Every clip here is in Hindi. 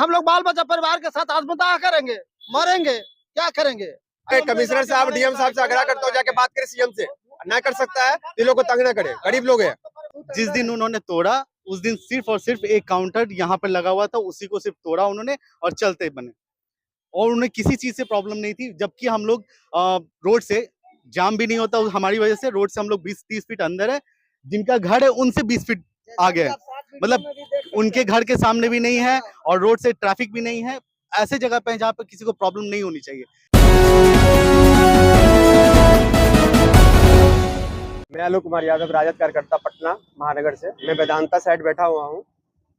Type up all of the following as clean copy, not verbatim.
हम लोग बाल बच्चा परिवार के साथ आत्मदाह करेंगे, मरेंगे, क्या करेंगे? कमिश्नर साहब, डीएम साहब से आग्रह करता हूँ, जाके बात करें सीएम से। ना कर सकता है, ये लोग को तंग ना करे, गरीब लोग है। जिस दिन उन्होंने तोड़ा उस दिन सिर्फ और सिर्फ एक काउंटर यहाँ पे लगा हुआ था, उसी को सिर्फ तोड़ा उन्होंने और चलते बने, और उन्हें किसी चीज से प्रॉब्लम नहीं थी। जबकि हम लोग रोड से जाम भी नहीं होता हमारी वजह से, रोड से हम लोग 20-30 फीट अंदर है, जिनका घर है उनसे 20 फीट आगे है, मतलब उनके घर के सामने भी नहीं है और रोड से ट्रैफिक भी नहीं है। ऐसे जगह पे जहाँ पे किसी को प्रॉब्लम नहीं होनी चाहिए। मैं आलोक कुमार यादव, राजद कार्यकर्ता, पटना महानगर से। मैं वेदांता साइड बैठा हुआ हूँ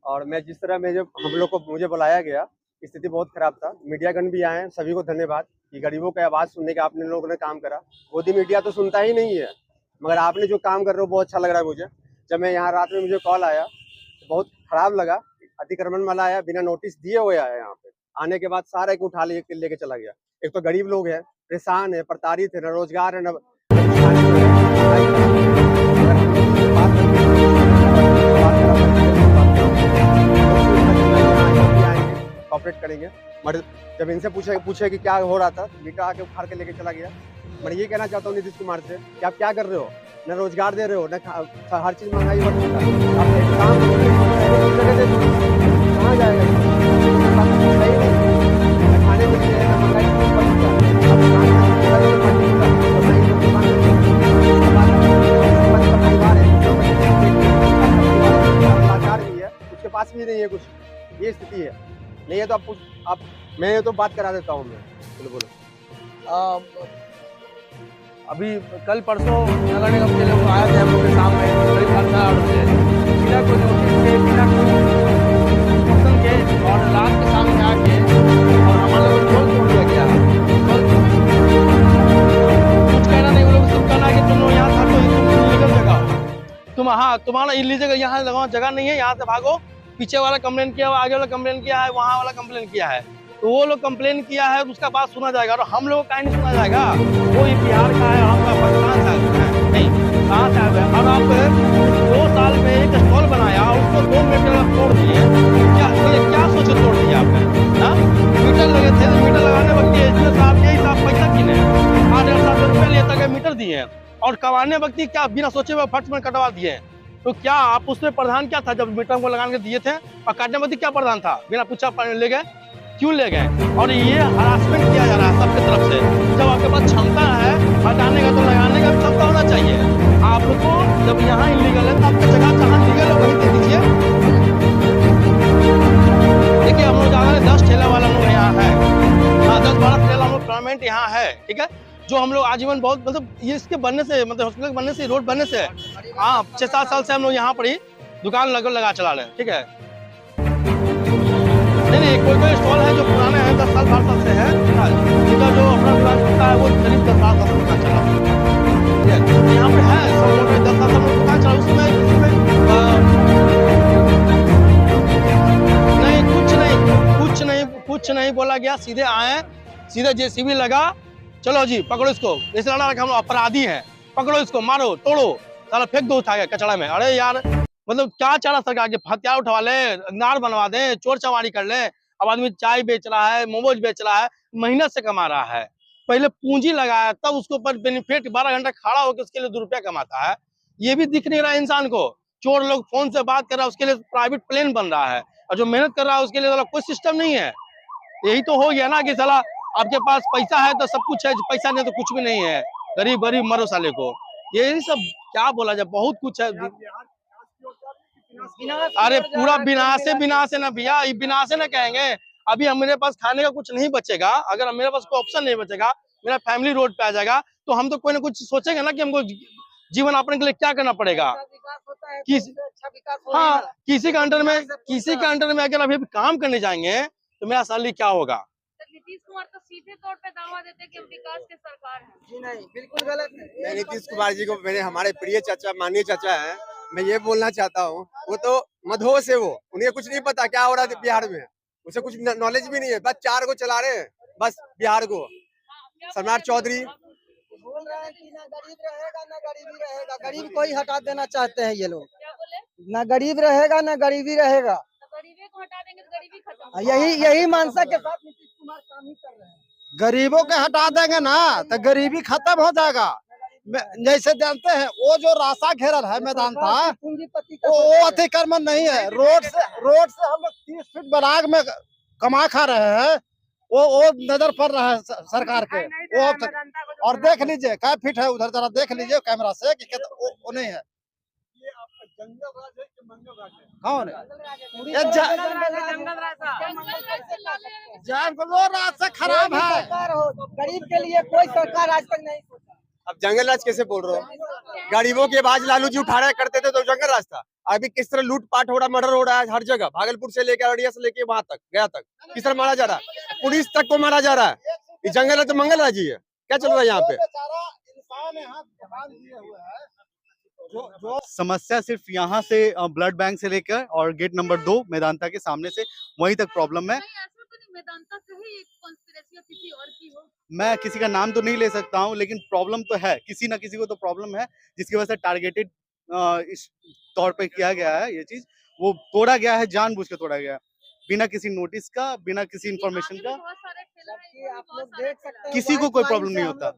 और मैं जिस तरह में जब हम लोग को मुझे बुलाया गया, स्थिति बहुत खराब था। मीडियागण भी आए, सभी को धन्यवाद कि गरीबों की आवाज़ सुनने का आपने लोगों ने काम करा। मोदी मीडिया तो सुनता ही नहीं है, मगर आपने जो काम कर रहे हो बहुत अच्छा लग रहा है मुझे। जब मैं यहाँ रात में मुझे कॉल आया तो बहुत खराब लगा। अतिक्रमण वाला आया, बिना नोटिस दिए हुए आया यहाँ पे। आने के बाद सारा एक उठा लेके चला गया। एक तो गरीब लोग हैं, परेशान है, प्रताड़ित है, न रोजगार है, न कॉपरेट करेंगे। मगर जब इनसे पूछे कि क्या हो रहा था, मीटर आके उखाड़ के लेके चला गया। मैं ये कहना चाहता हूँ नीतीश कुमार से कि आप क्या कर रहे हो, न रोजगार दे रहे हो, न हर चीज महंगाई बढ़ चुका है। आप एक काम कहाँ जाएगा, खाने के लिए महंगाई बढ़ चुका है। उसके पास भी नहीं है कुछ, ये स्थिति है। नहीं है तो आप मैं तो बात करा देता हूँ। मैं बोलो अभी कल परसों नगर निगम के लोग आए थे हम लोग के सामने, करीब 18 से बिना कोई नोटिस के, बिना कोई एक्शन के, और रात के सामने आके और हमारे लोग को तोड़ दिया गया। कुछ कहना नहीं, वो लोग सिर्फ कहना कि तुम लोग यहाँ था तो तुम इलीगल जगह हो, तुम हाँ तुम्हारा इलीगल यहाँ जगह नहीं है, यहाँ से भागो। पीछे वाला कंप्लेन किया, आगे वाला कंप्लेन किया है, वहाँ वाला कंप्लेन किया है, तो वो लोग कंप्लेन किया है, उसका बात सुना जाएगा। और हम लोग का नहीं सुना जाएगा। वो बिहार का है, आपका पाकिस्तान से है, नहीं कहाँ से है। और आप 2 साल में एक स्टॉल बनाया, उसको 2 मीटर तोड़ दिए, क्या सोचे तोड़ दिया आपने? मीटर लगे थे, तो मीटर लगाने वक्त यही साहब पैसा किने 8,500 रुपये लिए तक मीटर दिए, और कवाने वक्त क्या बिना सोचे हुए फट में कटवा दिए। तो क्या आप उसमें प्रधान क्या था जब मीटर को लगाने के दिए थे? और काटने वक्त क्या प्रधान था? बिना पूछा ले गए, क्यों ले गए? और ये हरासमेंट किया जा रहा है सबकी तरफ से। जब आपके पास क्षमता है हटाने का, तो लगाने का भी क्षमता होना चाहिए। आपको जब यहाँ इलीगल है तो आपका जगह जहाँ लीगल है वहीं दे दीजिए। देखिए हम लोग ज़्यादा 10 ठेला वाला लोग यहाँ है, 10-12 ठेला लोग परमानेंट यहाँ है, ठीक है। जो हम लोग आजीवन बहुत मतलब ये इसके बनने से, मतलब हॉस्पिटल बनने से, रोड बनने से, हाँ 6-7 साल से हम लोग यहाँ पर ही दुकान लगा चला रहे हैं, ठीक है। नहीं कोई स्टॉल है जो पुराने हैं, 10 साल 12 साल से है, जिनका जो अपना दुकान चलता है वो करीब 10 साल का दुकान चला। यहाँ पे है सब लोग 10 साल से दुकान चला, उसमें नहीं कुछ नहीं बोला गया। सीधे आए, सीधे जेसीबी लगा, चलो जी पकड़ो इसको, ऐसे लड़ा रखा, हम लोग अपराधी हैं, पकड़ो इसको, मारो, तोड़ो, साला फेंक दो उठा के कचड़ा में। अरे यार मतलब क्या चाह रहा सरकार के? हथियार उठवा ले, नार बनवा दे, चोर चमारी कर ले। अब आदमी चाय बेच रहा है, मोमोज बेच रहा है, मेहनत से कमा रहा है, पहले पूंजी लगाया, तब उसके ऊपर बेनिफिट 12 घंटा खड़ा होकर उसके लिए 2 रुपया कमाता है। ये भी दिख नहीं रहा है इंसान को। चोर लोग फोन से बात कर रहा है, उसके लिए प्राइवेट प्लेन बन रहा है, और जो मेहनत कर रहा है उसके लिए कोई सिस्टम नहीं है। यही तो हो गया ना कि साला आपके पास पैसा है तो सब कुछ है, पैसा नहीं तो कुछ भी नहीं है, गरीब गरीब मरो साले को। यही सब क्या बोला जाए, बहुत कुछ है। अरे पूरा विनाश है ना भैया, विनाश है ना कहेंगे। अभी मेरे पास खाने का कुछ नहीं बचेगा, अगर मेरे पास कोई ऑप्शन नहीं बचेगा, मेरा फैमिली रोड पे आ जाएगा, तो हम तो कोई ना कुछ सोचेंगे ना कि हमको जीवन यापन के लिए क्या करना पड़ेगा। हाँ किसी के अंडर में अगर अभी काम करने जाएंगे तो मेरा सैलरी क्या होगा? नीतीश कुमार तो सीधे तौर पे दावा देते हैं कि हम विकास के सरकार हैं। जी नहीं, बिल्कुल गलत है। मैं नीतीश कुमार जी को, मेरे हमारे प्रिय चाचा, माननीय चाचा है, मैं ये बोलना चाहता हूँ, वो तो मदहोश है, वो उन्हें कुछ नहीं पता क्या हो रहा है बिहार में, उसे कुछ नॉलेज भी नहीं है। बस 4 को चला रहे हैं बस बिहार को। सम्राट चौधरी बोल रहे हैं कि ना गरीब रहेगा ना गरीबी रहेगा, गरीब को ही हटा देना चाहते हैं ये लोग। क्या बोले? ना गरीब रहेगा ना गरीबी रहेगा, गरीबी सीधे को हटा देंगे तो गरीबी खत्म हो यही मानसा के साथ नीतीश कुमार काम ही कर रहे हैं। गरीबों के हटा देंगे ना तो गरीबी खत्म हो जाएगा। जैसे जानते हैं वो जो रास्ता घेरल है मैदान था वो अतिक्रमण नहीं है। रोड से हम लोग 30 फीट बराग में कमा खा रहे हैं। वो नजर पड़ रहा है सरकार के। वो और देख लीजिए क्या फीट है उधर, जरा देख लीजिए कैमरा से कि वो नहीं है। कौन है ये जंगलों रास्ता खराब है। गरीब के लिए कोई सरकार आज तक नहीं सोचा। अब जंगल राज कैसे बोल रहे हो? गरीबों के आवाज लालू जी उठा रहे करते थे तो जंगल राज था। अभी किस तरह लूटपाट हो रहा, मर्डर हो रहा है हर जगह, भागलपुर से लेकर अररिया से लेकर वहां तक गया तक किस तरह मारा जा रहा है, पुलिस तक को मारा जा रहा है। ये जंगल राज तो मंगल राज ही है। क्या चल रहा है यहाँ पे? समस्या सिर्फ यहाँ से ब्लड बैंक से लेकर और गेट नंबर 2 मेदांता के सामने से वहीं तक प्रॉब्लम है। नहीं, ऐसा तो नहीं मेदांता कहीं एक कॉन्स्पिरेसी या किसी और की हो। मैं किसी का नाम तो नहीं ले सकता हूँ, लेकिन प्रॉब्लम तो है, किसी ना किसी को तो प्रॉब्लम है जिसकी वजह से टारगेटेड इस तौर पे किया गया है। ये चीज वो तोड़ा गया है, जानबूझ के तोड़ा गया है, बिना किसी नोटिस का, बिना किसी इंफॉर्मेशन का। बहुत सारे ठेला है, आप लोग देख सकते हैं किसी को कोई प्रॉब्लम नहीं होता।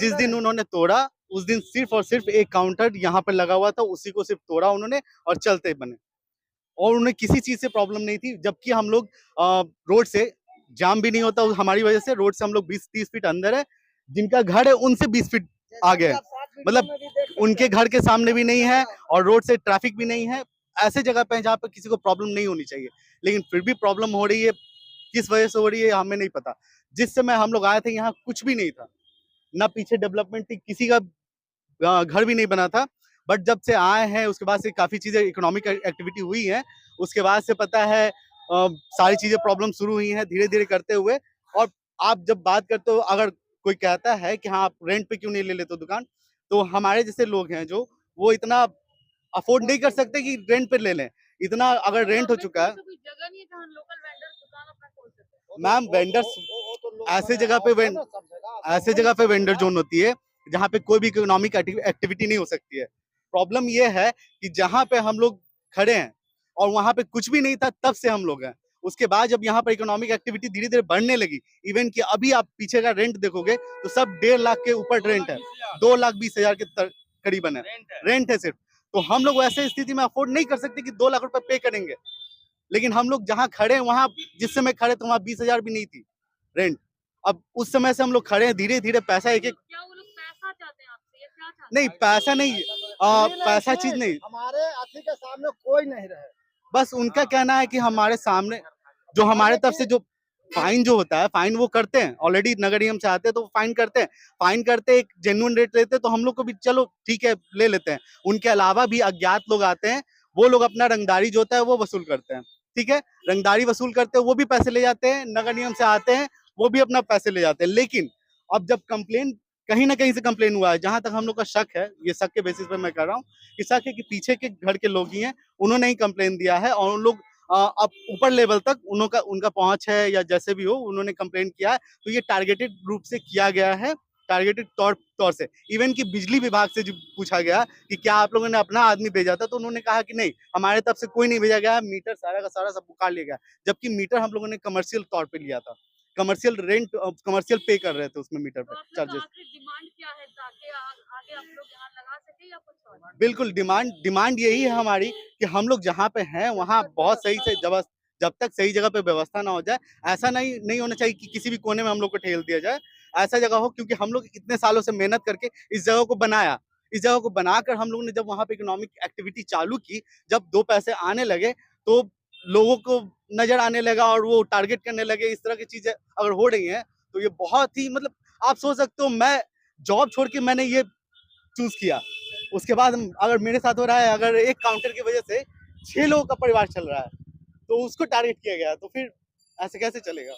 जिस दिन उन्होंने तोड़ा उस दिन सिर्फ और सिर्फ एक काउंटर यहाँ पे लगा हुआ था, उसी को सिर्फ तोड़ा उन्होंने और चलते बने, और उन्हें किसी चीज से प्रॉब्लम नहीं थी। जबकि हम लोग रोड से जाम भी नहीं होता हमारी वजह से, रोड से हम लोग 20-30 फीट अंदर है, जिनका घर है उनसे 20 फीट आगे है, मतलब उनके घर के सामने भी नहीं है और रोड से ट्रैफिक भी नहीं है। ऐसे जगह पे जहाँ पे किसी को प्रॉब्लम नहीं होनी चाहिए, लेकिन फिर भी प्रॉब्लम हो रही है। किस वजह से हो रही है हमें नहीं पता। जिस समय हम लोग आए थे यहाँ कुछ भी नहीं था, ना पीछे डेवलपमेंट थी, किसी का घर भी नहीं बना था। बट जब से आए हैं उसके बाद से काफी चीजें इकोनॉमिक एक्टिविटी हुई है, उसके बाद से पता है सारी चीजें प्रॉब्लम शुरू हुई हैं धीरे धीरे करते हुए। और आप जब बात करते हो, अगर कोई कहता है कि हाँ आप रेंट पे क्यों नहीं ले लेते दुकान, तो हमारे जैसे लोग हैं जो वो इतना अफोर्ड नहीं कर सकते कि रेंट पे ले लें। इतना अगर रेंट हो चुका है, कोई जगह नहीं है जहाँ लोकल वेंडर्स दुकान अपना खोल सके। मैम वेंडर्स ऐसे जगह पे वेंडर जोन होती है जहाँ पे कोई भी इकोनॉमिक एक्टिविटी नहीं हो सकती है। प्रॉब्लम ये है कि जहाँ पे हम लोग खड़े हैं और वहाँ पे कुछ भी नहीं था तब से हम लोग हैं। उसके बाद जब यहाँ पर इकोनॉमिक एक्टिविटी धीरे धीरे बढ़ने लगी, इवन कि अभी आप पीछे का रेंट देखोगे तो सब 1.5 लाख के ऊपर रेंट है, 2,20,000 के करीबन है रेंट है सिर्फ। तो हम लोग वैसे स्थिति में अफोर्ड नहीं कर सकते कि 2 लाख रुपए पे करेंगे। लेकिन हम लोग जहाँ खड़े हैं वहाँ, जिस समय खड़े तो वहाँ 20,000 भी नहीं थी रेंट। अब उस समय से हम लोग खड़े हैं, धीरे धीरे पैसा एक एक क्या वो लोग पैसा चाहते हैं आपसे या क्या चाहते नहीं, पैसा नहीं, पैसा चीज नहीं, हमारे अथी के सामने कोई नहीं रहे। बस उनका कहना है कि हमारे सामने जो हमारे तरफ से जो फाइन जो होता है, फाइन वो करते हैं ऑलरेडी, नगर निगम से आते हैं तो फाइन करते हैं, एक जेन्युइन रेट लेते हैं तो हम लोग को भी चलो ठीक है ले लेते हैं। उनके अलावा भी अज्ञात लोग आते हैं, वो लोग अपना रंगदारी जो होता है वो वसूल करते हैं, ठीक है, रंगदारी वसूल करते हैं, वो भी पैसे ले जाते हैं। नगर निगम से आते हैं वो भी अपना पैसे ले जाते हैं। लेकिन अब जब कंप्लेन कहीं ना कहीं से कंप्लेन हुआ है, जहां तक हम लोग का शक है, ये शक के बेसिस पे मैं कह रहा हूँ कि शक है कि पीछे के घर के लोग ही हैं, उन्होंने ही कंप्लेन दिया है और उन लोग अब ऊपर लेवल तक उनका पहुंच है या जैसे भी हो उन्होंने कंप्लेन किया है। तो ये टारगेटेड रूप से किया गया है, टारगेटेड तौर से। इवन कि बिजली विभाग से जो पूछा गया कि क्या आप लोगों ने अपना आदमी भेजा था, तो उन्होंने कहा कि नहीं, हमारे तरफ से कोई नहीं भेजा गया, मीटर सारा का सारा सब उखाड़ लिया गया। जबकि मीटर हम लोगों ने कमर्शियल तौर पे लिया था, कमर्शियल रेंट, कमर्शियल पे कर रहे थे उसमें मीटर पे चार्जेस। डिमांड क्या है ताकि आगे आप लोग यहाँ लगा सके या कुछ और? बिल्कुल डिमांड यही है हमारी कि हम लोग जहाँ पे हैं वहाँ बहुत सही से जब तक सही जगह पे व्यवस्था ना हो जाए, ऐसा नहीं होना चाहिए कि किसी भी कोने में हम लोग को ठेल दिया जाए। ऐसा जगह हो, क्योंकि हम लोग इतने सालों से मेहनत करके इस जगह को बनाया, इस जगह को बनाकर हम लोगों ने जब वहाँ पे इकोनॉमिक एक्टिविटी चालू की, जब 2 पैसे आने लगे तो लोगों को नजर आने लगा और वो टारगेट करने लगे। इस तरह की चीजें अगर हो रही हैं तो ये बहुत ही, मतलब आप सोच सकते हो, मैं जॉब छोड़ के मैंने ये चूज किया, उसके बाद अगर मेरे साथ हो रहा है, अगर एक काउंटर की वजह से 6 लोगों का परिवार चल रहा है तो उसको टारगेट किया गया, तो फिर ऐसे कैसे चलेगा।